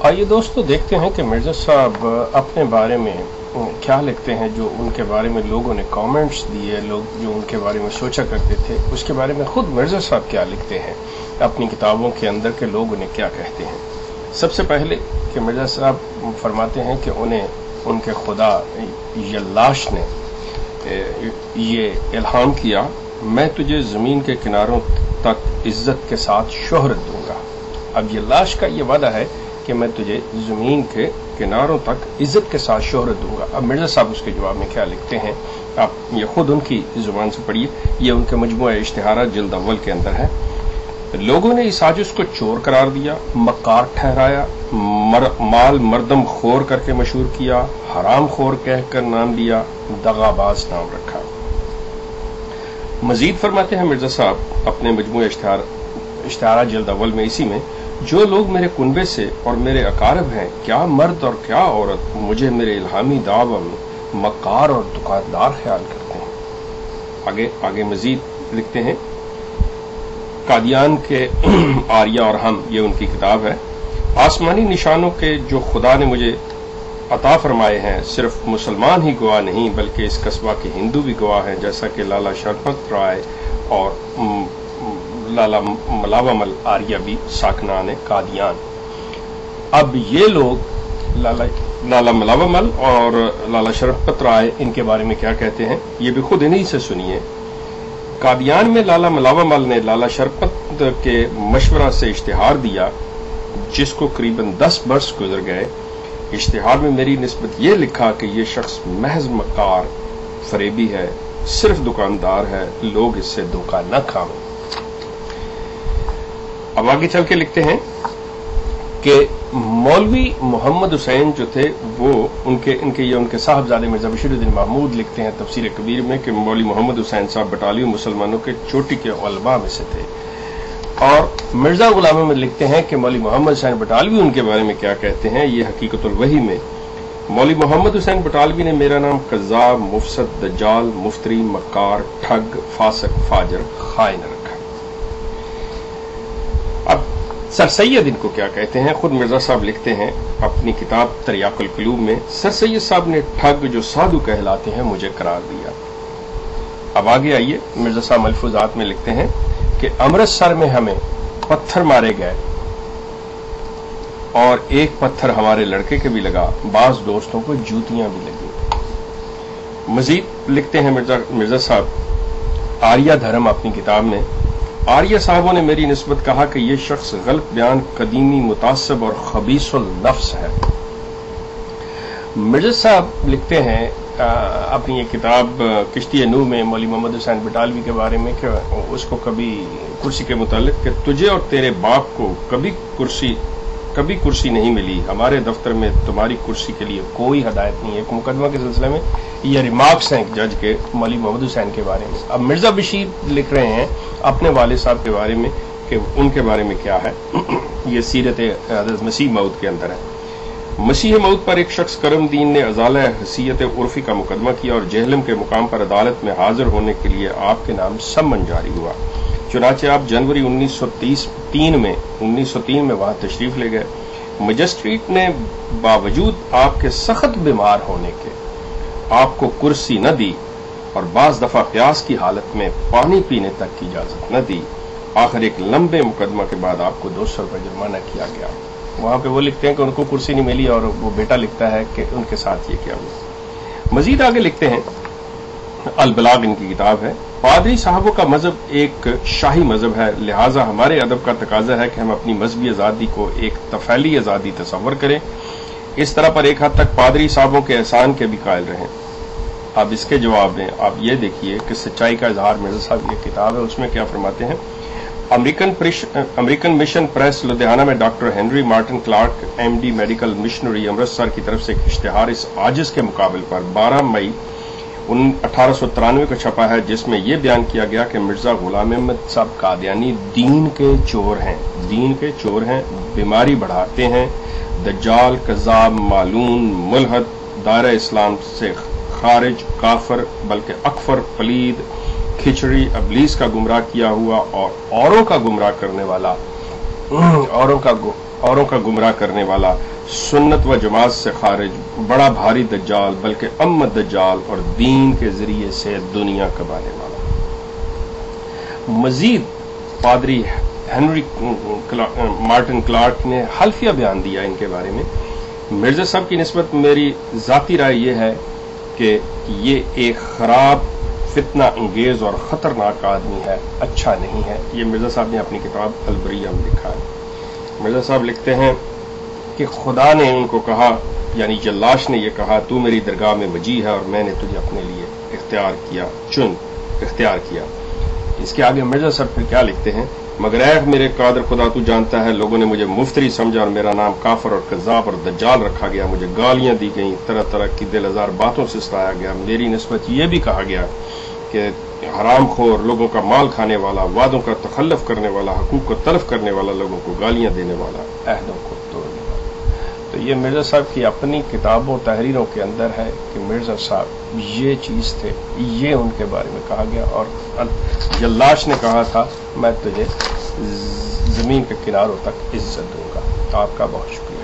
आइए दोस्तों देखते हैं कि मिर्ज़ा साहब अपने बारे में क्या लिखते हैं। जो उनके बारे में लोगों ने कमेंट्स दिए, लोग जो उनके बारे में सोचा करते थे, उसके बारे में खुद मिर्ज़ा साहब क्या लिखते हैं, अपनी किताबों के अंदर के लोग उन्हें क्या कहते हैं। सबसे पहले कि मिर्ज़ा साहब फरमाते हैं कि उन्हें उनके खुदा यल्लाश ने ये इल्हाम किया, मैं तुझे ज़मीन के किनारों तक इज्जत के साथ शोहरत दूंगा। अब यल्लाश का ये वादा है कि मैं तुझे ज़मीन के किनारों तक इज्जत के साथ शोहरत दूंगा। अब मिर्ज़ा साहब उसके जवाब में क्या लिखते हैं, आप ये खुद उनकी ज़ुबान से पढ़िए। ये उनके मजमूआ इश्तिहारात जिल्द अव्वल के अंदर है। लोगों ने इस साजिश को चोर करार दिया, मक्कार ठहराया, माल मर्दम खोर करके मशहूर किया, हराम खोर कहकर नाम लिया, दगाबाज नाम रखा। मजीद फरमाते हैं मिर्ज़ा साहब अपने मजमूआ इश्तिहारात जिल्द अव्वल में, इसी में, जो लोग मेरे कुनबे से और मेरे अकारब हैं, क्या मर्द और क्या औरत, मुझे मेरे इल्हामी दावा में मक्कार और दुकानदार ख्याल करते हैं। आगे मजीद लिखते हैं, कादियान के आर्या और हम, ये उनकी किताब है। आसमानी निशानों के जो खुदा ने मुझे अता फरमाए हैं, सिर्फ मुसलमान ही गवाह नहीं बल्कि इस कस्बा के हिंदू भी गवाह हैं, जैसा कि लाला शरफत राय और लाला मलावमल आर्या भी साकनान कादियान। अब ये लोग लाला मलावमल और लाला शरफत राय, इनके बारे में क्या कहते हैं, ये भी खुद इन्हीं से सुनिए। कादियान में लाला मलावमल ने लाला शरफत के मशवरा से इश्तिहार दिया, जिसको करीबन 10 बरस गुजर गए। इश्तिहार में मेरी निस्बत ये लिखा कि ये शख्स महज मक्कार फरेबी है, सिर्फ दुकानदार है, लोग इससे धोखा न खाएं। अब आगे चल के लिखते हैं कि मौलवी मोहम्मद हुसैन जो थे, वो उनके साहबजादे मिर्जा बशीरुद्दीन महमूद लिखते हैं तफसीर कबीर में कि मौलवी मोहम्मद हुसैन साहब बटाली मुसलमानों के चोटी के उलमा में से थे। और मिर्जा गुलाम अहमद लिखते हैं कि मौलवी मोहम्मद हुसैन बटालवी उनके बारे में क्या कहते हैं। ये हकीकतुल वही में, मौलवी मोहम्मद हुसैन बटालवी ने मेरा नाम कज़्ज़ाब, मुफसद, दज्जाल, मुफ्तरी, मक्कार, ठग, फासिक, फाजर, खाइन रखा। अब सर सैयद इनको क्या कहते हैं, खुद मिर्जा साहब लिखते हैं अपनी किताब तरियाकुल कुलूब में, सर सैयद साहब ने ठग जो साधु कहलाते हैं मुझे करार दिया। अब आगे आइए, मिर्जा साहब मलफूजात में लिखते हैं कि अमृतसर में हमें पत्थर मारे गए और एक पत्थर हमारे लड़के के भी लगा, बाज दोस्तों को जूतियां भी लगी। मजीद लिखते हैं मिर्जा साहब आर्या धर्म अपनी किताब में, आर्या साहबों ने मेरी निस्बत कहा कि यह शख्स गलत बयान, कदीमी, मुतासिब और खबीसुल नफ्स है। मिर्जा साहब लिखते हैं अपनी ये किताब किश्ती नूह में मौलवी मोहम्मद हुसैन बटालवी के बारे में कि उसको कभी कुर्सी के मुतालिक कि तुझे और तेरे बाप को कभी कुर्सी नहीं मिली, हमारे दफ्तर में तुम्हारी कुर्सी के लिए कोई हदायत नहीं है। एक मुकदमा के सिलसिले में ये रिमार्क्स हैं एक जज के मौलवी मोहम्मद हुसैन के बारे में। अब मिर्जा बशीर लिख रहे हैं अपने वालिद साहब के बारे में कि उनके बारे में क्या है। ये सीरत हज़रत मसीह मऊद के अंदर है। मसीह मऊद पर एक शख्स करमदीन ने अज़ाला हसीयत उर्फी का मुकदमा किया और जहलम के मुकाम पर अदालत में हाजिर होने के लिए आपके नाम सम्मन जारी हुआ। चुनाचे आप जनवरी 1903 में वहां तशरीफ ले गए। मजिस्ट्रेट ने बावजूद आपके सख्त बीमार होने के आपको कुर्सी न दी और बाज दफा प्यास की हालत में पानी पीने तक की इजाजत न दी। आखिर एक लंबे मुकदमा के बाद आपको 200 रुपये जुर्माना किया गया। वहां पे वो लिखते हैं कि उनको कुर्सी नहीं मिली और वो बेटा लिखता है कि उनके साथ ये क्या हुआ। मजीद आगे लिखते हैं, अल-बलाग इनकी किताब है, पादरी साहबों का मजहब एक शाही मजहब है, लिहाजा हमारे अदब का तकाजा है कि हम अपनी मजहबी आज़ादी को एक तफैली आज़ादी तस्वर करें। इस तरह पर एक हद तक पादरी साहबों के एहसान के भी कायल रहें। अब इसके जवाब में आप ये देखिए कि सच्चाई का इजहार मिर्जा साहब ये किताब है, उसमें क्या फरमाते हैं। अमेरिकन मिशन प्रेस लुधियाना में doctor Henry Martin Clark MD medical missionary Amritsar की तरफ से एक इश्तिहार इस आजिज के मुकाबले पर 12 मई 1893 को छपा है, जिसमें यह बयान किया गया कि मिर्जा गुलाम अहमद साहब कादियानी दीन के चोर हैं, बीमारी बढ़ाते हैं, दज्जाल, कज़्ज़ाब, मालून, मुल्हद, दायरा इस्लाम से खारिज, काफर, बल्कि अकफर, पलीद, खिचड़ी, इब्लीस का गुमराह किया हुआ और औरों का गुमराह करने वाला, औरों का اوروں کا گمراہ کرنے والا، سنت و جماعت سے خارج، بڑا بھاری دجال، بلکہ امت دجال، اور دین کے ذریعے سے دنیا کمانے والا۔ مزید پادری ہنری مارٹن کلارک نے حلفیہ بیان دیا ان کے بارے میں۔ مرزا صاحب کی نسبت میری ذاتی رائے یہ ہے کہ یہ ایک خراب، فتنہ انگیز اور خطرناک آدمی ہے، اچھا نہیں ہے۔ یہ مرزا صاحب نے اپنی کتاب البریہ میں لکھا ہے۔ مرزا صاحب لکھتے ہیں کہ خدا نے ان کو کہا، یعنی جلاش نے یہ کہا، تو میری درگاہ میں وجی ہے اور میں نے تجھے اپنے لیے اختیار کیا۔ اس کے آگے مرزا صاحب پھر کیا لکھتے ہیں، مگر اے میرے قادر خدا تو جانتا ہے، لوگوں نے مجھے مفتری سمجھا اور میرا نام کافر اور کذاب اور دجال رکھا گیا، مجھے گالیاں دی گئیں، طرح طرح کی دل آزار باتوں سے ستایا گیا، میری نسبت یہ بھی کہا گیا کہ حرام خور، لوگوں کا مال کھانے والا، وعدوں کا تخلف کرنے والا، حقوق کو تلف کرنے والا، لوگوں کو گالیاں دینے والا، عہدوں کو توڑنے والا۔ تو یہ مرزا صاحب کی اپنی کتابوں تحریروں کے اندر ہے کہ مرزا صاحب یہ چیز تھے، یہ ان کے بارے میں کہا گیا، اور جلاش نے کہا تھا میں تجھے زمین کے کناروں تک عزت دوں گا۔ آپ کا بہت شکریہ۔